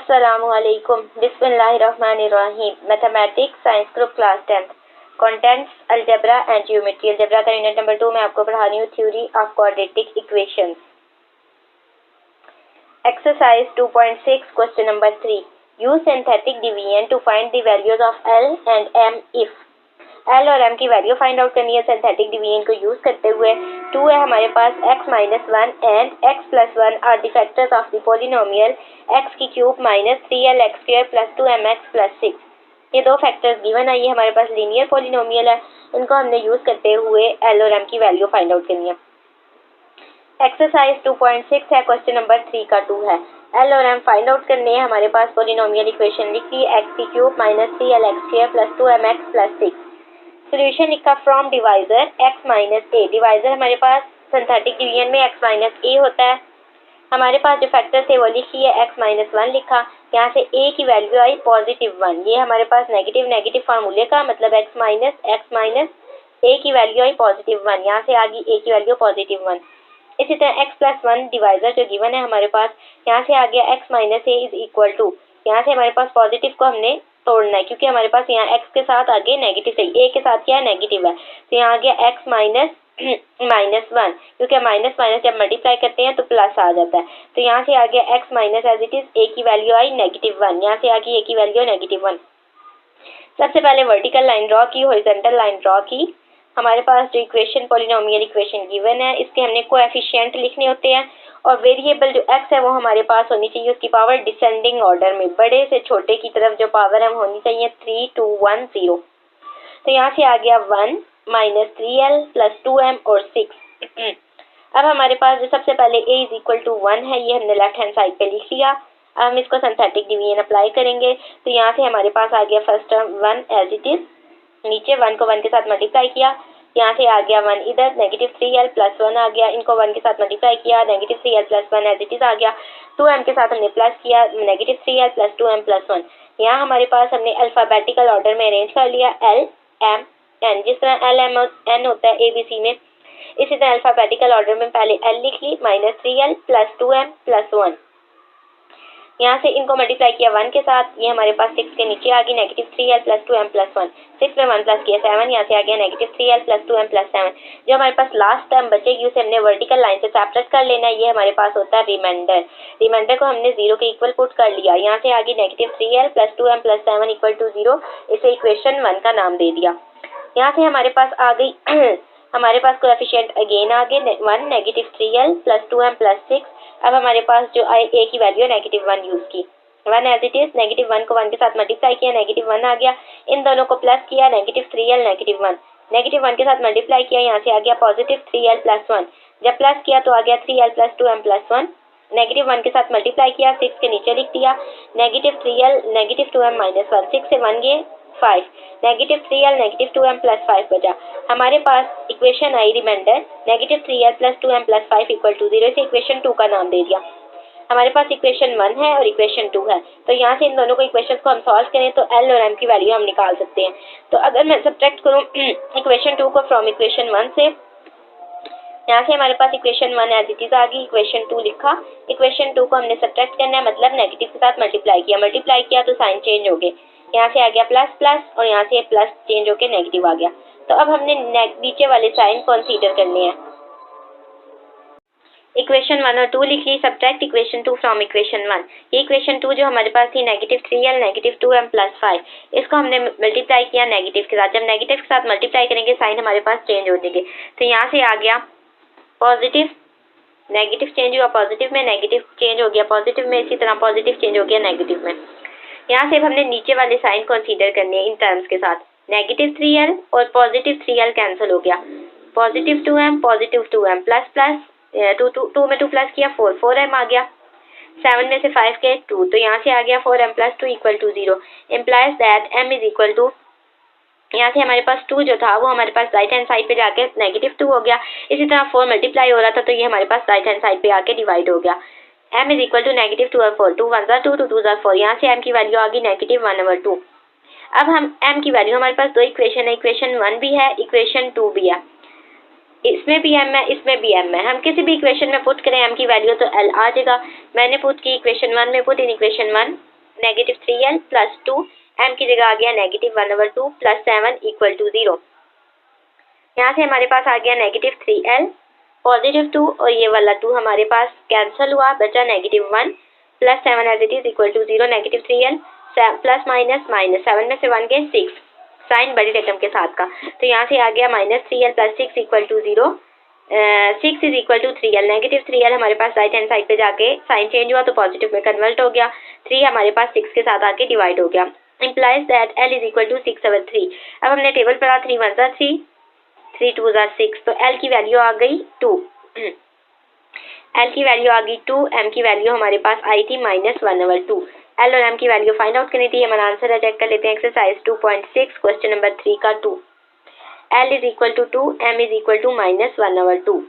Assalamualaikum. Bismillahirrahmanirrahim. Mathematics science group class 10th. Contents algebra and geometry. Algebra का unit number 2 मैं आपको पढ़ा रही हूँ theory of quadratic equations. Exercise 2.6 question number 3. Use synthetic division to find the values of L and M if L और M की value find out करनी है सिंथेटिक डिवीजन को यूज करते हुए. 2 है हमारे पास, x - 1 and x + 1 are the factors of the polynomial x³ - 3lx² + 2mx + 6. ये दो फैक्टर्स गिवन है. ये हमारे पास लीनियर पॉलिनोमियल है. इनको हमने यूज करते हुए L और M की वैल्यू फाइंड आउट करनी है. एक्सरसाइज 2.6 है. क्वेश्चन नंबर 3 का 2 है. L और M फाइंड आउट करने हैं. हमारे पास पॉलिनोमियल इक्वेशन लिखी है x³ - 3lx² + 2mx + 6. सोल्यूशन लिखा from divisor x - a. Divisor हमारे पास सिंथेटिक डिवीजन में x - a होता है. हमारे पास जो फैक्टर थे वो लिखी है x - 1 लिखा. यहाँ से a की वैल्यू आई +1. ये हमारे पास नेगेटिव फार्मूले का मतलब x - a की वैल्यू आई +1. यहाँ से आ गई a की वैल्यू +1. इसी तरह x + 1 डिवाइजर जो गिवन है हमारे पास, यहाँ से आ गया x - a = यहाँ से हमारे पास पॉजिटिव को हमने तोड़ना है क्योंकि हमारे पास यहाँ x के साथ आगे नेगेटिव है, a के साथ क्या है नेगेटिव है. तो यहाँ आ गया x -1 क्योंकि माइनस माइनस जब मल्टीप्लाई करते हैं तो प्लस आ जाता है. तो यहाँ से आ गया x minus as it is a की वैल्यू आई -1. यहाँ से आ गई a की वैल्यू -1. सबसे पहले वर्टिकल लाइन ड्रॉ की, हॉरिजॉन्टल लाइन ड्रॉ की. हमारे पास जो इक्वेशन पॉलिनोमियल इक्वेशन गिवन है इसके हमने कोएफिशिएंट लिखने होते हैं और वेरिएबल जो x है वो हमारे पास होनी चाहिए उसकी पावर डिसेंडिंग ऑर्डर में, बड़े से छोटे की तरफ जो पावर है होनी चाहिए 3 2 1 0. तो यहाँ से आ गया 1 - 3l + 2m और 6. अब हमारे पास जो सबसे पहले a = 1 है ये हमने लेफ्ट हैंड साइड पे लिख लिया. अब हम इसको सिंथेटिक डिवीजन अप्लाई करेंगे. तो यहाँ से हमारे पास आ गया first term 1 as it is, नीचे 1 को 1 के साथ मल्टीप्लाई किया. यहाँ से आ गया 1 इधर, -3l + 1 आ गया. इनको 1 के साथ मल्टीप्लाई किया, -3l + 1 एज इट इज आ गया. 2m के साथ हमने प्लस किया, -3l + 2m + 1. यहाँ हमारे पास हमने अल्फाबेटिकल ऑर्डर में अरेंज कर लिया L M N. जिस तरह L M N होता है ABC में, इसी तरह अल्फाबेटिकल ऑर्डर में पहले L लिख ली, -3l + 2m + 1. यहाँ से इनको मल्टीप्लाई किया 1 के साथ, ये हमारे पास 6 के नीचे आ गई, -3l + 2m + 1. 6 में 1 प्लस किया 7, यहाँ से आ गया -3l + 2m + 7. जो हमारे पास लास्ट टर्म बचेगी उसे हमने वर्टिकल लाइन से सेपरेट कर लेना है. ये हमारे पास होता है रिमाइंडर. रिमाइंडर को हमने 0 के इक्वल पुट कर लिया. यहाँ से आ गई -3l + 2m + 7 = 0. इसे इक्वेशन 1 का नाम दे दिया. यहाँ से हमारे पास आ गई हमारे पास कोएफिशिएंट अगेन आ गए 1 -3l + 2m + 6. अब हमारे पास जो a की वैल्यू है -1 यूज की. 1 एज इट इज, -1 को 1 के साथ मल्टीप्लाई किया, -1 आ गया. इन दोनों को प्लस किया, -3l -1. -1 के साथ मल्टीप्लाई किया, यहाँ से आ गया +3l + 1. जब प्लस किया तो आ गया 3l + 2m + 1. -1 के साथ मल्टीप्लाई किया, 6 के नीचे लिख दिया, -3l -2m - 1. 6 से 1 गए 5, -3l -2m + 5 बचा. हमारे पास इक्वेशन आई रिमाइंडर -3l + 2m + 5 = 0. इसे इक्वेशन 2 का नाम दे दिया. हमारे पास इक्वेशन 1 है और इक्वेशन 2 है. तो यहाँ से इन दोनों को इक्वेशन को हम सॉल्व करें तो L और M की वैल्यू हम निकाल सकते हैं. तो अगर मैं सब्ट्रैक्ट करूँ इक्वेशन 2 को फ्रॉम इक्वेशन 1 से, यहाँ से हमारे पास इक्वेशन 1 एज इट इज आ गई, इक्वेशन 2 लिखा. इक्वेशन 2 को हमने सब्ट्रैक्ट करना है मतलब नेगेटिव के साथ मल्टीप्लाई किया तो साइन चेंज हो गए. यहाँ से आ गया प्लस प्लस और यहाँ से प्लस चेंज होके नेगेटिव आ गया. तो अब हमने नीचे वाले साइन कंसीडर करने हैं. इक्वेशन 1 और 2 लिख ली. Subtract equation 2 from equation 1. ये इक्वेशन 2 जो हमारे पास थी -3l -2m + 5, इसको हमने मल्टीप्लाई किया नेगेटिव के साथ. जब नेगेटिव के साथ मल्टीप्लाई करेंगे साइन हमारे पास चेंज हो जाएंगे. तो यहाँ से आ गया पॉजिटिव, नेगेटिव चेंज हुआ पॉजिटिव में, नेगेटिव चेंज हो गया पॉजिटिव में, इसी तरह पॉजिटिव चेंज हो गया नेगेटिव में. यहाँ से हमने नीचे वाले साइन कंसीडर करने हैं इन टर्म्स के साथ. -3l और +3l कैंसिल हो गया, +2m +2m प्लस प्लस 2 में 2 प्लस किया 4m आ गया. 7 में से 5 के 2, तो यहाँ से आ गया 4m + 2 = 0. इम्प्लाइज दैट m = यहाँ से हमारे पास 2 जो था वो हमारे पास राइट हैंड साइड पे जाके -2 हो गया. इसी तरह 4 मल्टीप्लाई हो रहा था तो ये हमारे पास राइट हैंड साइड पे आके डिवाइड हो गया. m = -2 और 4, 2 1 2 2 2 4. यहाँ से m की वैल्यू आ गई -1/2. अब हम m की वैल्यू, हमारे पास दो इक्वेशन है, इक्वेशन 1 भी है, इक्वेशन 2 भी है. इसमें भी m है, इसमें भी m है. हम किसी भी इक्वेशन में पुट करें m की वैल्यू तो L आ जाएगा. मैंने पुट की इक्वेशन 1 में, put in equation 1 -3l plus 2, m की जगह आ गया -1/2 प्लस 7 इक्वल टू 0। यहाँ से हमारे पास आ गया -3l, +2 और ये वाला 2 हमारे पास कैंसिल हुआ, बचा -1 plus 7 as it is equal to 0। -3l plus minus minus 7 में से 1 गए 6, साइन बड़ी रकम के साथ का, तो यहाँ से आ गया -3l plus 6 equal to 0। 6 is equal to 3l। -3l हमारे पास राइट हैंड साइड पे जाके साइन चेंज हुआ तो पॉजिटिव में कन्वर्ट हो गया। 3 हमारे पास 6 के साथ आके डिवाइड हो गया। Implies that l is equal to 6/3। अब हमने टेबल पढ़ा 3 1 3, 3 2 6, तो l की वैल्यू आ गई 2। l की वैल्यू आ गई 2, m की वैल्यू हमारे पास आई थी -1/2। l और m की वैल्यू फाइंड आउट करनी थी। हमारा आंसर है, चेक कर लेते हैं। एक्सरसाइज 2.6 क्वेश्चन नंबर 3 का 2। l is equal to 2, m is equal to -1/2।